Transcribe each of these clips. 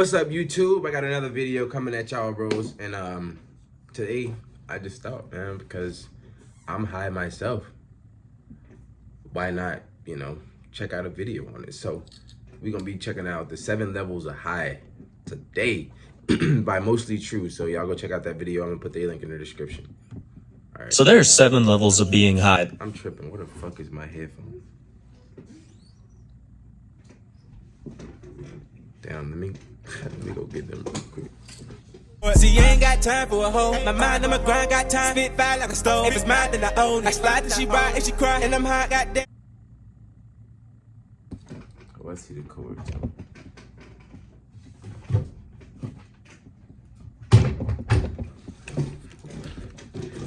What's up, YouTube? I got another video coming at y'all, bros. And today I just thought, man, because I'm high myself, why not, check out a video on it? So we're gonna be checking out the 7 levels of high today by Mostly True. So y'all go check out that video. I'm gonna put the link in the description. All right. So there's 7 levels of being high. I'm tripping. What the fuck is my headphone? Damn, let me go get them real quick. See, you ain't got time for a hoe. My mind and my grind got time. Spit fire like a stove. If it's mine, then I own it. I slide till she ride. If she cry, and I'm hot, goddamn. Oh, I see the chords.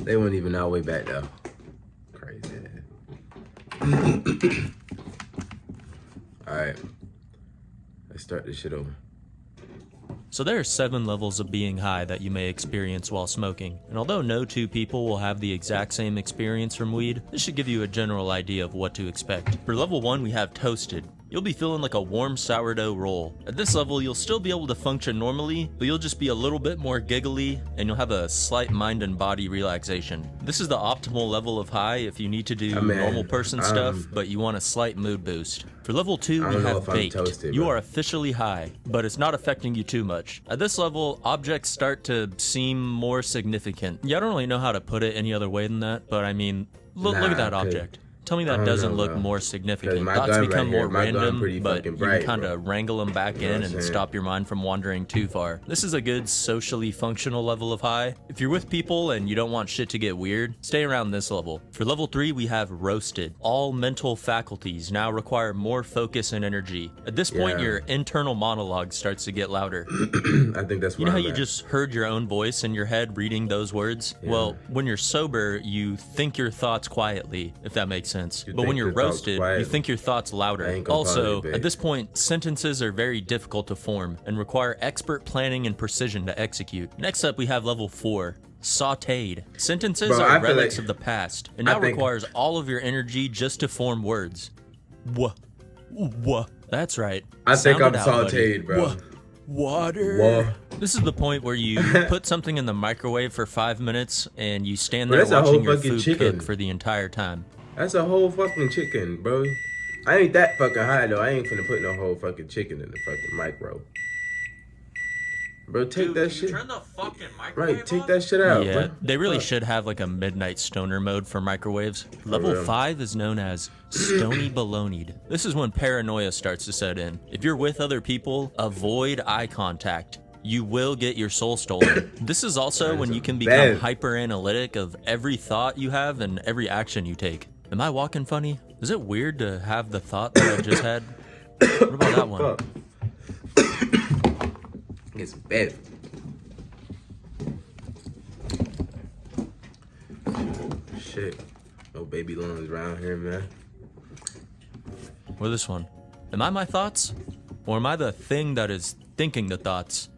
They weren't even all the way back though. Crazy. Alright. Let's start this shit over. So there are 7 levels of being high that you may experience while smoking. And although no two people will have the exact same experience from weed, this should give you a general idea of what to expect. For level 1, we have Toasted. You'll be feeling like a warm sourdough roll. At this level, you'll still be able to function normally, but you'll just be a little bit more giggly, and you'll have a slight mind and body relaxation. This is the optimal level of high if you need to do normal person stuff, but you want a slight mood boost. For level 2, we have Baked. You are officially high, but it's not affecting you too much. At this level, objects start to seem more significant. Yeah, I don't really know how to put it any other way than that, but I mean, look at that object. Tell me that doesn't look more significant. Thoughts become more random, but you can kind of wrangle them back in and stop your mind from wandering too far. This is a good socially functional level of high. If you're with people and you don't want shit to get weird, stay around this level. For level 3, we have Roasted. All mental faculties now require more focus and energy. At this point, your internal monologue starts to get louder. I think that's You know how you just heard your own voice in your head reading those words? Yeah. Well, when you're sober, you think your thoughts quietly, if that makes sense. But when you're roasted, you think your thoughts louder. Also, at this point, sentences are very difficult to form and require expert planning and precision to execute. Next up, we have level 4. Sauteed. Sentences are relics of the past. It now requires all of your energy just to form words. Wha. That's right. I think I'm sauteed, bro. Water. Whoa. This is the point where you put something in the microwave for 5 minutes and you stand there watching your food cook for the entire time. That's a whole fucking chicken, bro. I ain't that fucking high though. I ain't finna put no whole fucking chicken in the fucking micro. Bro, take that shit. Turn the fucking microwave Right, take that shit out. Yeah, bro. They really should have like a midnight stoner mode for microwaves. Level 5 is known as Stony Baloneyed. This is when paranoia starts to set in. If you're with other people, avoid eye contact. You will get your soul stolen. This is also when you can become hyper analytic of every thought you have and every action you take. Am I walking funny? Is it weird to have the thought that I just had? What about that one? Get some bed. Shit. No baby lungs around here, man. Or this one. Am I my thoughts? Or am I the thing that is thinking the thoughts?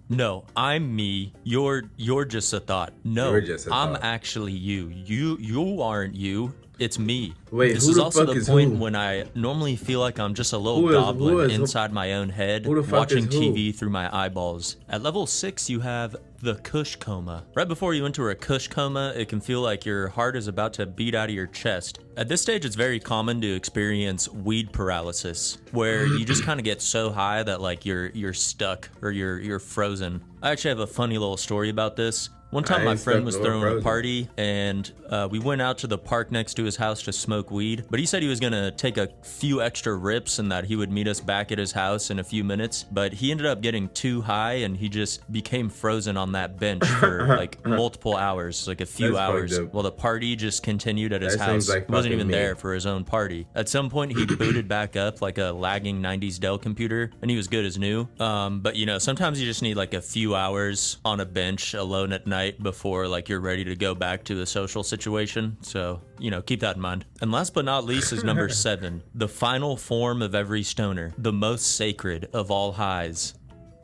No, I'm me. You're just a thought. No, I'm actually you. You aren't you. It's me. Wait, this is also the point when I normally feel like I'm just a little goblin inside my own head, watching TV through my eyeballs. At level 6, you have the Kush Coma. Right before you enter a Kush Coma, it can feel like your heart is about to beat out of your chest. At this stage, it's very common to experience weed paralysis, where you just kind of get so high that like you're stuck or you're frozen. I actually have a funny little story about this. One time my friend was throwing a party and we went out to the park next to his house to smoke weed, but he said he was gonna take a few extra rips and that he would meet us back at his house in a few minutes, but he ended up getting too high and he just became frozen on that bench for like multiple hours, like a few hours, while the party just continued at his house. He wasn't even there for his own party. At some point he booted back up like a lagging 90s Dell computer and he was good as new, but you know, sometimes you just need like a few hours on a bench alone at night before like you're ready to go back to a social situation. So, you know, keep that in mind. And last but not least is number 7, the final form of every stoner, the most sacred of all highs,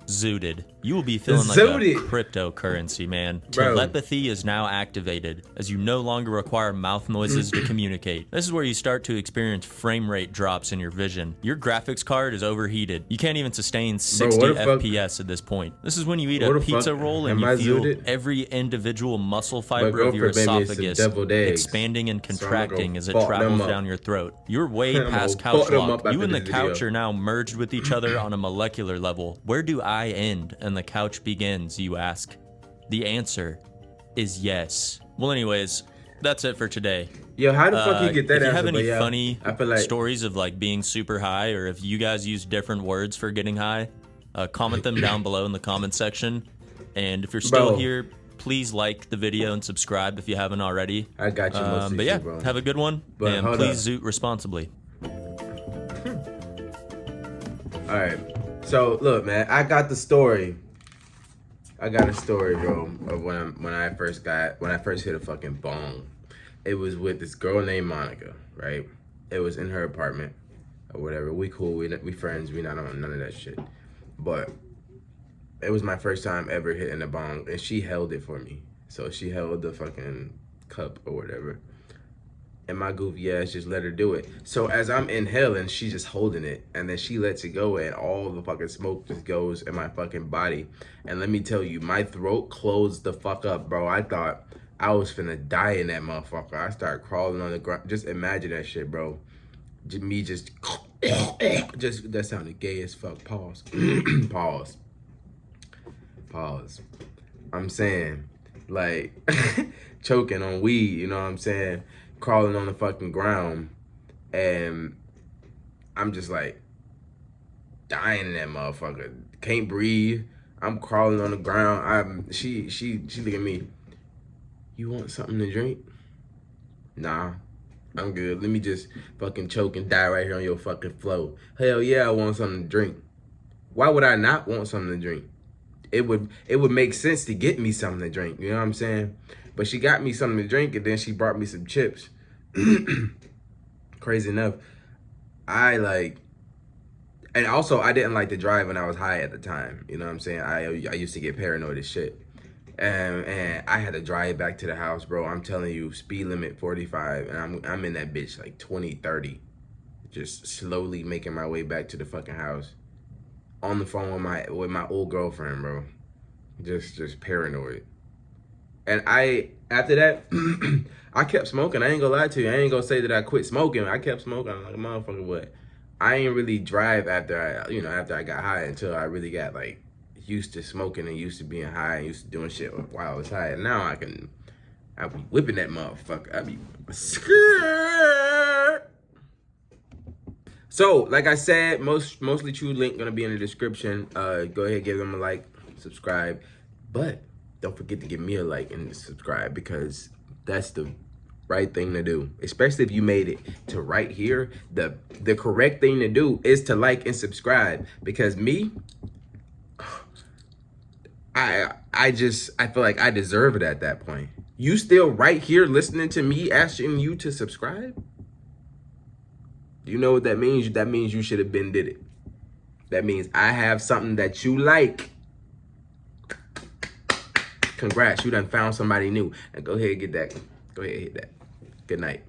Zooted. You will be feeling like Zooted. a cryptocurrency, man. Bro. Telepathy is now activated, as you no longer require mouth noises to communicate. This is where you start to experience frame rate drops in your vision. Your graphics card is overheated. You can't even sustain 60 what the fuck- FPS at this point. This is when you eat What a the pizza fuck? roll and Am I you feel zooted? every individual muscle My fiber of your girlfriend made me some esophagus deviled eggs. expanding and So I'm gonna go contracting as it fuck them travels up. down your throat. You're way I'm past gonna couch fuck them lock. up You after and the this couch video. are now merged with each other on a molecular level. Where do I end and the couch begins, you ask? The answer is yes. Well, anyways, that's it for today. Yo, how the fuck you get that if you answer? have any But yeah, funny I feel like stories of like being super high, or if you guys use different words for getting high, comment them down below in the comment section. And if you're still Bro. here, please like the video and subscribe if you haven't already. I got you mostly, But yeah, bro. have a good one, But and hold please up. zoot responsibly. All right. So look, man, I got the story. I got a story, bro, of when I first hit a fucking bong. It was with this girl named Monica, right? It was in her apartment or whatever. We cool, we friends, we not on none of that shit. But it was my first time ever hitting a bong, and she held it for me. So she held the fucking cup or whatever. And my goofy ass just let her do it. So as I'm inhaling, she's just holding it. And then she lets it go, and all the fucking smoke just goes in my fucking body. And let me tell you, my throat closed the fuck up, bro. I thought I was finna die in that motherfucker. I started crawling on the ground. Just imagine that shit, bro. Me just that sounded gay as fuck. Pause. Pause. I'm saying, like, choking on weed, you know what I'm saying? Crawling on the fucking ground, and I'm just like dying in that motherfucker. Can't breathe. I'm crawling on the ground. She look at me. You want something to drink? Nah, I'm good. Let me just fucking choke and die right here on your fucking floor. Hell yeah, I want something to drink. Why would I not want something to drink? It would make sense to get me something to drink. You know what I'm saying? But she got me something to drink, and then she brought me some chips. Crazy enough, and also I didn't like to drive when I was high at the time. You know what I'm saying? I used to get paranoid as shit. And I had to drive back to the house, bro. I'm telling you, speed limit 45, and I'm in that bitch like 20, 30. Just slowly making my way back to the fucking house. On the phone with my old girlfriend, bro. Just paranoid. And after that, I kept smoking. I ain't gonna lie to you. I ain't gonna say that I quit smoking. I kept smoking. I'm like a motherfucker, but I ain't really drive after I got high until I really got like used to smoking and used to being high and used to doing shit while I was high. And now I be whipping that motherfucker. I be scared. So, like I said, mostly true link gonna be in the description. Go ahead, give them a like, subscribe, but don't forget to give me a like and subscribe, because that's the right thing to do. Especially if you made it to right here, the correct thing to do is to like and subscribe. Because me, I feel like I deserve it at that point. You still right here listening to me asking you to subscribe? You know what that means? That means you should have been did it. That means I have something that you like. Congrats, you done found somebody new. And go ahead and get that. Go ahead and hit that. Good night.